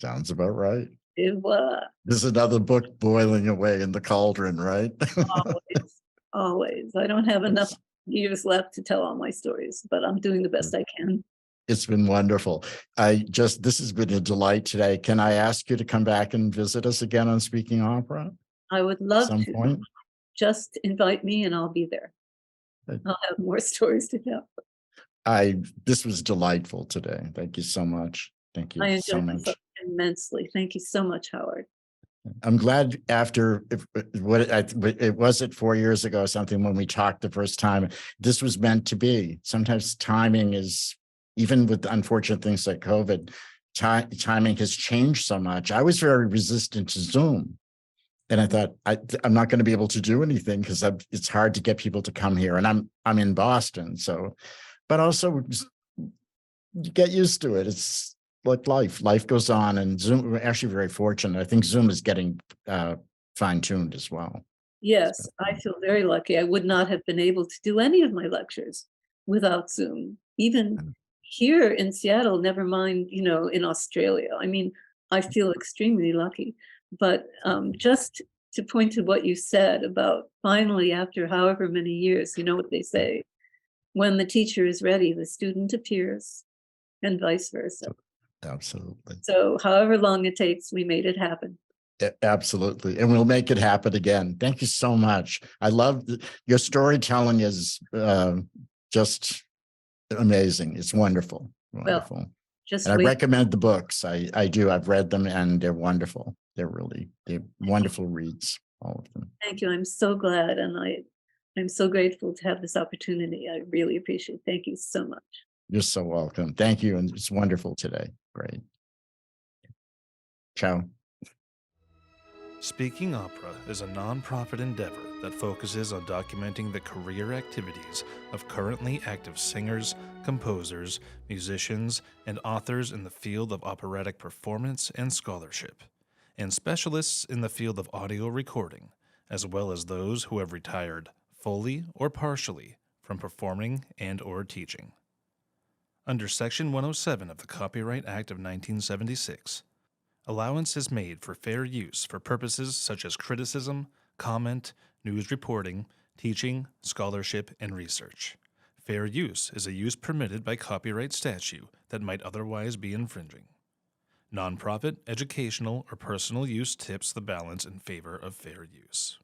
Sounds about right. It was There's another book boiling away in the cauldron, right? always, always. I don't have enough years left to tell all my stories, but I'm doing the best I can. It's been wonderful. This has been a delight today. Can I ask you to come back and visit us again on Speaking Opera I would at love some to. point? Just invite me and I'll be there. Uh, I'll have more stories to tell. this was delightful today. Thank you so much. Thank I you so enjoyed myself much. immensely. Thank you so much, Howard. I'm glad after it was it 4 years ago or something when we talked the first time. This was meant to be. Sometimes timing is, even with unfortunate things like COVID, timing has changed so much. I was very resistant to Zoom, and I thought I'm not going to be able to do anything because it's hard to get people to come here, and I'm in Boston, so. But also, you get used to it. It's like life goes on, and Zoom, we're actually very fortunate. I think Zoom is getting fine-tuned as well. Yes, I feel very lucky. I would not have been able to do any of my lectures without Zoom. Even here in Seattle, never mind, in Australia. I mean, I feel extremely lucky. But just to point to what you said about finally, after however many years, you know what they say, when the teacher is ready, the student appears, and vice versa. Absolutely. So however long it takes, we made it happen. Absolutely. And we'll make it happen again. Thank you so much. I love your storytelling is just amazing. It's wonderful. Well, Wonderful. just And I wait. recommend the books. I do. I've read them and they're wonderful. They're wonderful reads, all of them. Thank you. I'm so glad, and I'm so grateful to have this opportunity. I really appreciate it. Thank you so much. You're so welcome. Thank you. And it's wonderful today. Great. Ciao. Speaking Opera is a nonprofit endeavor that focuses on documenting the career activities of currently active singers, composers, musicians, and authors in the field of operatic performance and scholarship, and specialists in the field of audio recording, as well as those who have retired fully or partially from performing and/or teaching. Under Section 107 of the Copyright Act of 1976, allowance is made for fair use for purposes such as criticism, comment, news reporting, teaching, scholarship, and research. Fair use is a use permitted by copyright statute that might otherwise be infringing. Nonprofit, educational, or personal use tips the balance in favor of fair use.